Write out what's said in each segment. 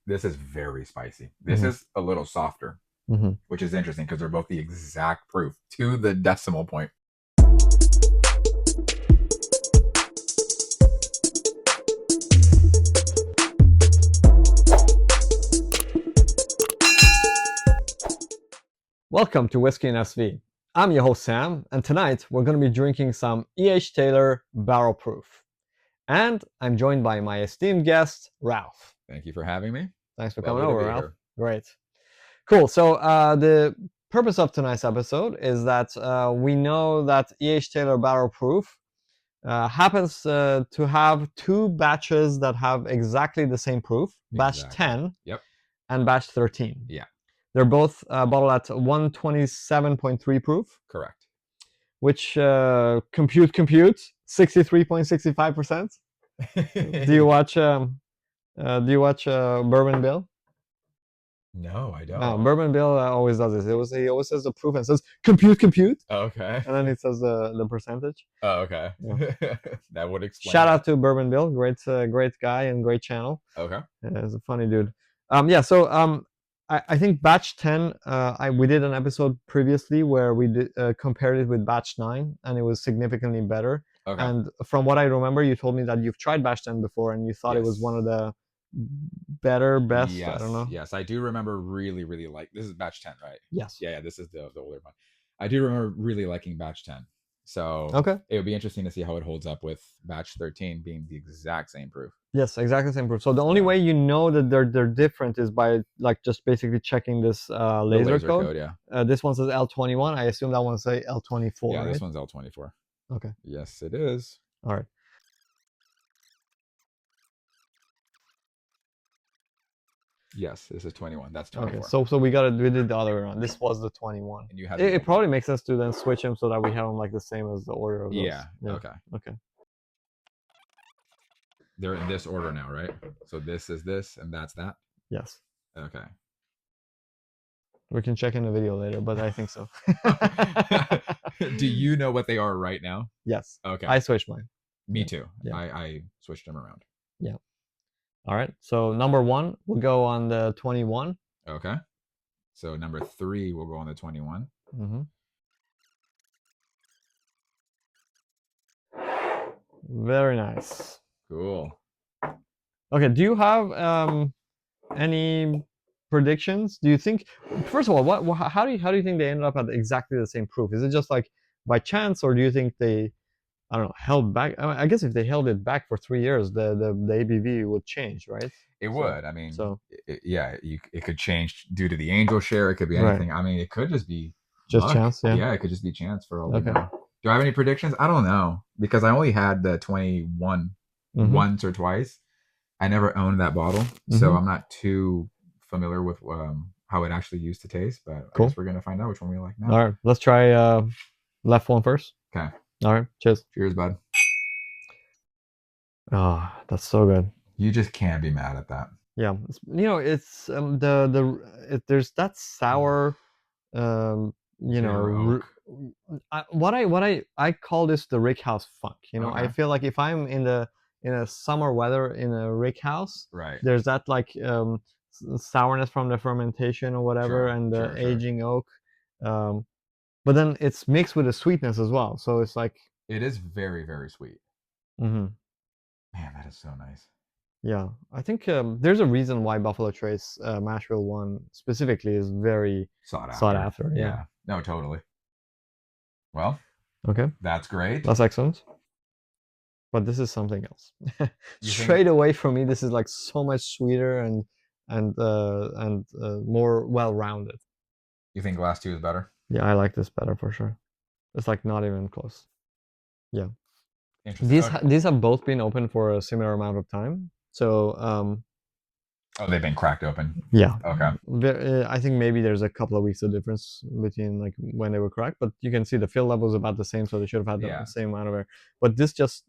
This is very spicy. This Mm-hmm. is a little softer, Mm-hmm. which is interesting because they're both the exact proof to the decimal point. Welcome to Whiskey and SV. I'm your host Sam, and tonight we're going to be drinking some E.H. Taylor Barrel Proof. And I'm joined by my esteemed guest, Ralph. Thank you for having me. Thanks for coming Lovely to over, be Ralph. here. Great. Cool. So the purpose of tonight's episode is that we know that E.H. Taylor Barrel Proof happens to have two batches that have exactly the same proof, batch Exactly. 10 Yep. and batch 13. Yeah. They're both bottled at 127.3 proof, Correct. which compute 63.65%. Do you watch Bourbon Bill? No, I don't. Bourbon Bill always does this. He always says the proof and says compute, Okay. and then he says the percentage. Oh, okay. Yeah. That would explain. Shout out to Bourbon Bill, great guy and great channel. Okay. He's a funny dude. I think batch 10, we did an episode previously where we compared it with batch 9, and it was significantly better. Okay. And from what I remember, you told me that you've tried batch 10 before and you thought it was one of the best. Yes. I don't know. Yes, I do remember really like this is batch 10, right? Yes. Yeah, this is the older one. I do remember really liking batch 10. So okay, it would be interesting to see how it holds up with batch 13 being the exact same proof. Yes, exactly the same proof. So the only way you know that they're different is by like just basically checking this laser code. Yeah. This one says L21. I assume that one says L24. Yeah, right? this one's L24. Okay. Yes, it is. All right. Yes, this is 21. That's 24. Okay, so we did the other way around. This was the 21. And you have it probably makes sense to then switch them so that we have them like the same as the order of those. Yeah. Okay. They're in this order now, right? So this is this and that's that? Yes. Okay. We can check in the video later, but I think so. Do you know what they are right now? Yes. Okay. I switched mine. Me too. Yeah. I switched them around. Yeah. All right. So number 1 will go on the 21. Okay. So number 3 will go on the 21. Mm-hmm. Very nice. Cool. Okay. Do you have any predictions? Do you think, first of all, how do you think they ended up at exactly the same proof? Is it just like by chance, or do you think they, I don't know, held back? I guess if they held it back for 3 years, the ABV would change, right? It would. I mean, it could change due to the angel share. It could be anything. Right. I mean, it could just be just chance. Yeah. Yeah, it could just be chance for all we know. Do I have any predictions? I don't know, because I only had the 21 once or twice. I never owned that bottle, so I'm not too familiar with how it actually used to taste. But I guess we're gonna find out which one we like now. All right, let's try left one first. Okay. All right. Cheers. Cheers, bud. Oh, that's so good. You just can't be mad at that. Yeah, it's there's that sour, what I call this the rick house funk. I feel like if I'm in a summer weather in a rick house, right, there's that like sourness from the fermentation or whatever, and the aging oak, but then it's mixed with the sweetness as well, so it's like it is very, very sweet. Man, that is so nice. Yeah, I think there's a reason why Buffalo Trace Mash Bill 1 specifically is very sought after. Yeah. No, totally. Well, okay, that's great. That's excellent. But this is something else. Straight away for me, this is like so much sweeter and more well-rounded. You think glass 2 is better? Yeah, I like this better for sure. It's like not even close. Yeah. These have both been open for a similar amount of time. So they've been cracked open. Yeah. Okay. I think maybe there's a couple of weeks of difference between like when they were cracked, but you can see the fill level is about the same, so they should have had the same amount of air. But this just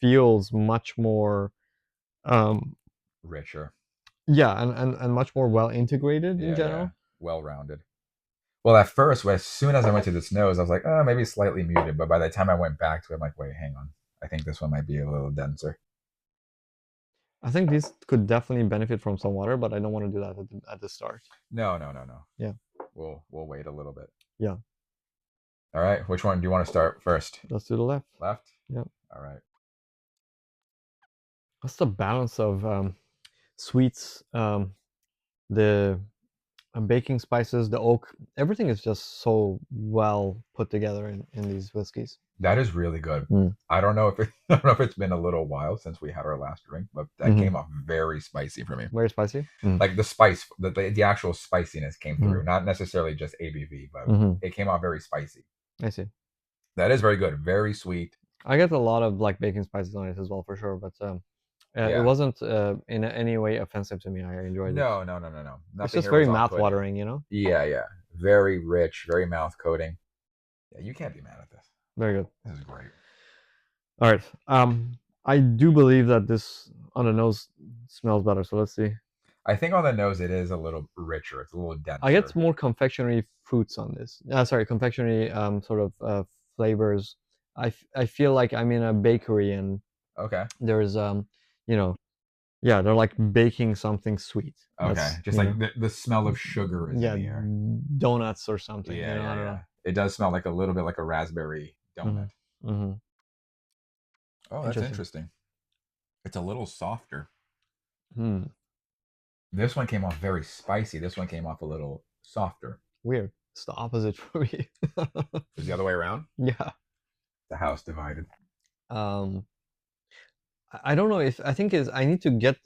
feels much more richer. Yeah, and much more well integrated in general. Yeah. Well rounded. Well, at first, as soon as I went to this nose, I was like, oh, maybe slightly muted. But by the time I went back to it, I'm like, wait, hang on. I think this one might be a little denser. I think these could definitely benefit from some water, but I don't want to do that at the start. No, no, no, no. Yeah. We'll wait a little bit. Yeah. All right. Which one do you want to start first? Let's do the left. Left? Yeah. All right. What's the balance of sweets, the baking spices, the oak? Everything is just so well put together in these whiskeys. That is really good. Mm. I don't know if I don't know if it's been a little while since we had our last drink, but that came off very spicy for me. Very spicy. Like the spice, the actual spiciness came through, Mhm. not necessarily just ABV, but Mhm. it came off very spicy. I see. That is very good. Very sweet. I get a lot of like baking spices on it as well for sure, but it Yeah. wasn't in any way offensive to me. I enjoyed it. No, no, no, no, no. It's Nothing just here very was mouth off-putting. watering, you know. Yeah, yeah. Very rich, very mouth coating. Yeah, you can't be mad at this. Very good. This is great. All right. I do believe that this on the nose smells better. So let's see. I think on the nose it is a little richer. It's a little denser. I get more confectionery fruits on this. Sorry, confectionery sort of flavors. I feel like I'm in a bakery and Okay. there's you know, yeah, they're like baking something sweet. Okay. Just like the smell of sugar is in the air. Donuts or something. Yeah, I yeah, don't yeah. know. It does smell like a little bit like a raspberry donut. Mm-hmm. Oh, that's interesting. It's a little softer. Hmm. This one came off very spicy. This one came off a little softer. Weird. It's the opposite for me. Is the other way around? Yeah. The house divided. I don't know if I think is I need to get.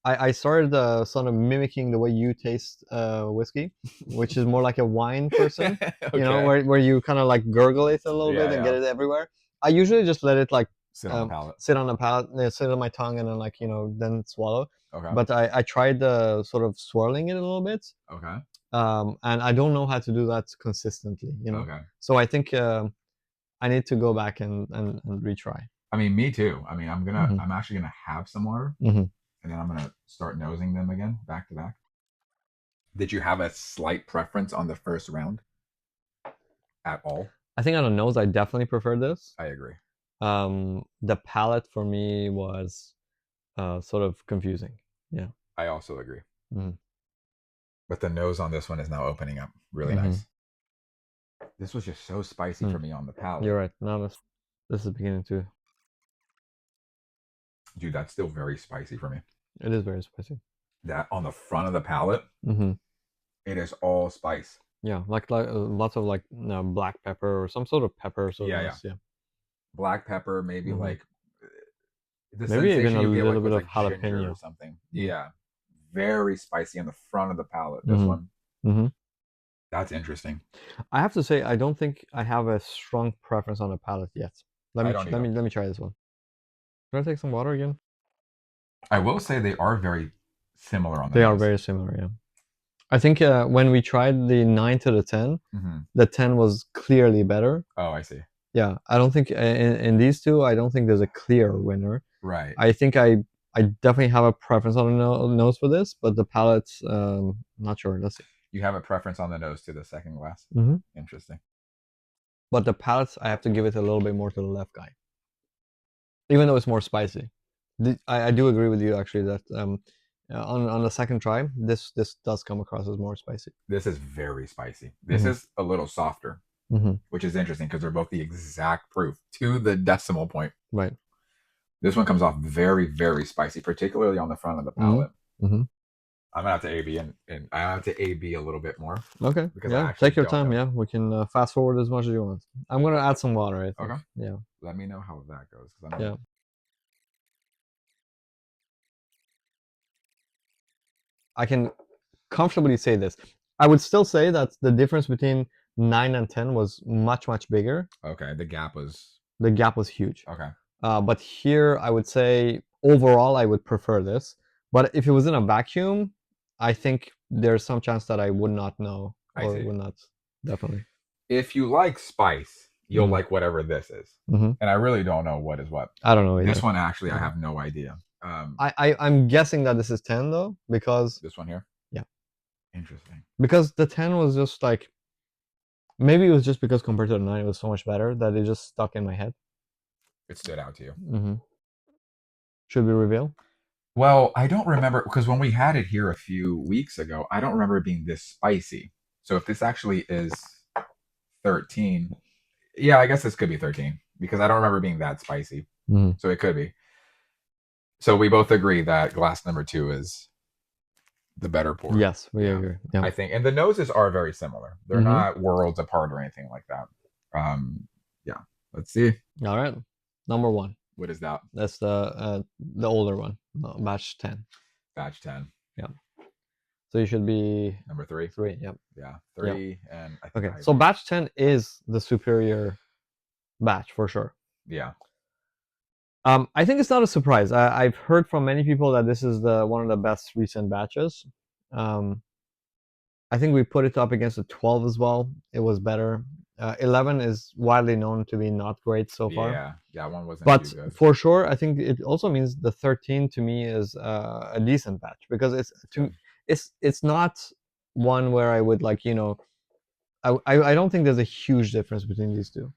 I started sort of mimicking the way you taste whiskey, which is more like a wine person. Okay. You know, where you kind of like gurgle it a little bit and get it everywhere. I usually just let it like sit on the palate. sit on the palate, sit on my tongue, and then like then swallow. Okay. But I tried sort of swirling it a little bit. Okay. And I don't know how to do that consistently. You know. Okay. So I think I need to go back and retry. I mean, me too. I mean, I'm actually gonna have some water, and then I'm gonna start nosing them again, back to back. Did you have a slight preference on the first round at all? I think on the nose, I definitely prefer this. I agree. The palate for me was sort of confusing. Yeah. I also agree. Mhm. But the nose on this one is now opening up really nice. This was just so spicy for me on the palate. You're right. Now this is beginning to. Dude, that's still very spicy for me. It is very spicy. That on the front of the palate, it is all spice. Yeah, like lots of like black pepper or some sort of pepper. So yeah. Black pepper, maybe like maybe even a little bit of jalapeno or something. Yeah, very spicy on the front of the palate. This one. That's interesting. I have to say, I don't think I have a strong preference on the palate yet. Let me try this one. Can I take some water again? I will say they are very similar on the They nose. are very similar, yeah. I think when we tried the 9 to the 10, the 10 was clearly better. Oh, I see. Yeah, I don't think in these two, I don't think there's a clear winner. Right. I think I definitely have a preference on the nose for this, but the palate's not sure. Let's see. You have a preference on the nose to the second glass? Interesting. But the palates, I have to give it a little bit more to the left guy. Even though it's more spicy. I do agree with you, actually, that on the second try, this does come across as more spicy. This is very spicy. This is a little softer, which is interesting because they're both the exact proof to the decimal point. Right. This one comes off very, very spicy, particularly on the front of the palate. I'm gonna have to AB and I have to AB a little bit more. Okay. Yeah. Take your time. Yeah, we can fast forward as much as you want. I'm gonna add some water. I think. Okay. Yeah. Let me know how that goes. Yeah. I can comfortably say this. I would still say that the difference between 9 and 10 was much bigger. Okay. The gap was huge. Okay. But here, I would say overall, I would prefer this. But if it was in a vacuum, I think there's some chance that I would not know or would not. Definitely. If you like spice, you'll like whatever this is. And I really don't know what is what. I don't know either. This one, actually, I have no idea. I'm guessing that this is 10 though, because this one here. Yeah. Interesting. Because the 10 was just like, maybe it was just because compared to the 9, it was so much better that it just stuck in my head. It stood out to you. Should we reveal? Well, I don't remember because when we had it here a few weeks ago, I don't remember it being this spicy. So if this actually is 13, yeah, I guess this could be 13 because I don't remember it being that spicy. Mm. So it could be. So we both agree that glass number two is the better pour. Yes, we Yeah, agree. Yeah. I think, and the noses are very similar. They're Mm-hmm. not worlds apart or anything like that. Yeah. Let's see. All right. Number one. What is that? That's the older one, batch 10. Batch 10. Yeah. So you should be Number three. 3. Yep. Yeah, Yep. 3. And I think Okay. I So agree. batch 10 is the superior batch for sure. Yeah. I think it's not a surprise. I've heard from many people that this is the one of the best recent batches. Um, I think we put it up against the 12 as well. It was better. 11 is widely known to be not great so far. Yeah. That one wasn't too But good. for sure, I think it also means the 13 to me is a decent batch because it's not one where I would like I don't think there's a huge difference between these two.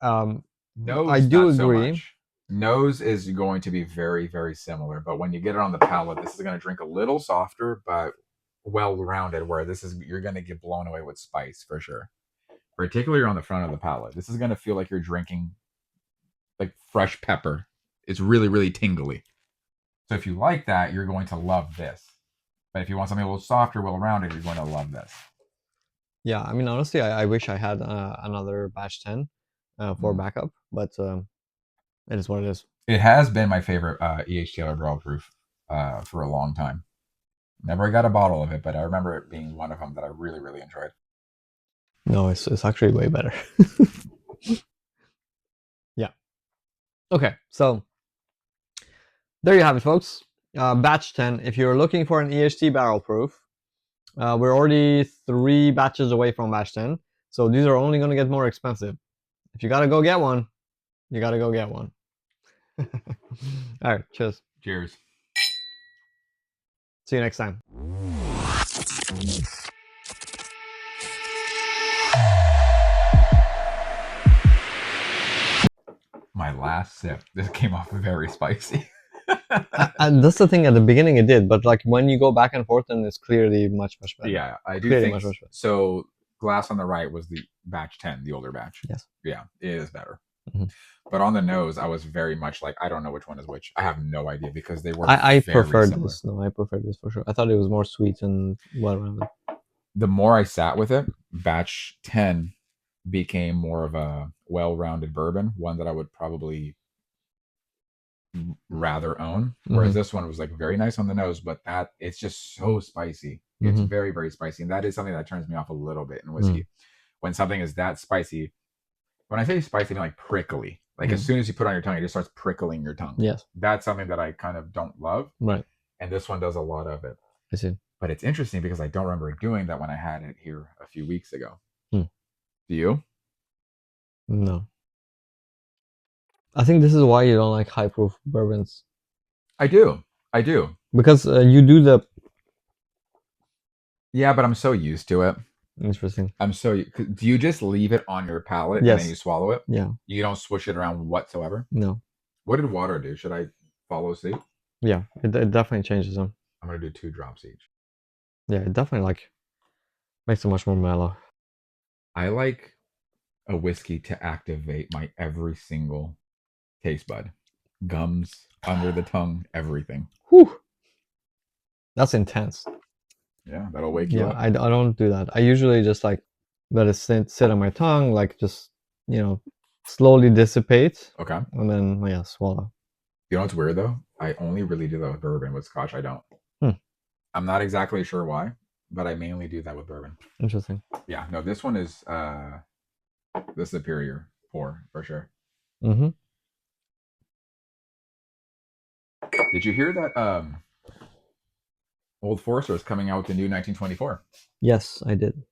I Nose, do not so agree. much. Nose is going to be very, very similar, but when you get it on the palate, this is going to drink a little softer, but well-rounded. Where this is, you're going to get blown away with spice for sure. Particularly on the front of the palate, this is going to feel like you're drinking like fresh pepper. It's really, really tingly. So if you like that, you're going to love this. But if you want something a little softer, well-rounded, you're going to love this. Yeah, I mean, honestly, I wish I had another batch 10 for backup, but it is what it is. It has been my favorite E.H. Taylor Barrel Proof for a long time. Never got a bottle of it, but I remember it being one of them that I really, really enjoyed. No, it's actually way better. Yeah. Okay, so there you have it, folks. Batch 10. If you're looking for an EHT barrel proof, we're already 3 batches away from batch 10. So these are only going to get more expensive. If you got to go get one, you got to go get one. All right, cheers. Cheers. See you next time. My last sip. This came off very spicy. And that's the thing. At the beginning, it did, but like when you go back and forth, then it's clearly much better. Yeah, I do Clearly think much better. so. Glass on the right was the batch 10, the older batch. Yes. Yeah, it is better. Mhm. But on the nose, I was very much like, I don't know which one is which. I have no idea because they were I very preferred similar. this. No, I preferred this for sure. I thought it was more sweet and well rounded. The more I sat with it, batch 10 became more of a well-rounded bourbon, one that I would probably rather own. Whereas this one was like very nice on the nose, but that it's just so spicy. It's very, very spicy. And that is something that turns me off a little bit in whiskey. When something is that spicy, when I say spicy, I mean like prickly. Like as soon as you put it on your tongue, it just starts prickling your tongue. Yes. That's something that I kind of don't love. Right. And this one does a lot of it. I see. But it's interesting because I don't remember doing that when I had it here a few weeks ago. Hmm. Do you? No. I think this is why you don't like high proof bourbons. I do. I do. Because you do the. Yeah, but I'm so used to it. Interesting. I'm so. Do you just leave it on your palate Yes. and then you swallow it? Yeah. You don't swish it around whatsoever? No. What did water do? Should I follow suit? Yeah, it definitely changes them. I'm going to do 2 drops each. Yeah, it definitely like makes it much more mellow. I like a whiskey to activate my every single taste bud. Gums, under the tongue, everything. Whew. That's intense. Yeah, that'll wake you up. I don't do that. I usually just like let it sit on my tongue, like just, slowly dissipate. Okay. And then, swallow. You know what's weird though? I only really do that with bourbon. With scotch, I don't. I'm not exactly sure why, but I mainly do that with bourbon. Interesting. Yeah, no, this one is the superior pour for sure. Mm-hmm. Did you hear that Old Forester is coming out with the new 1924? Yes, I did.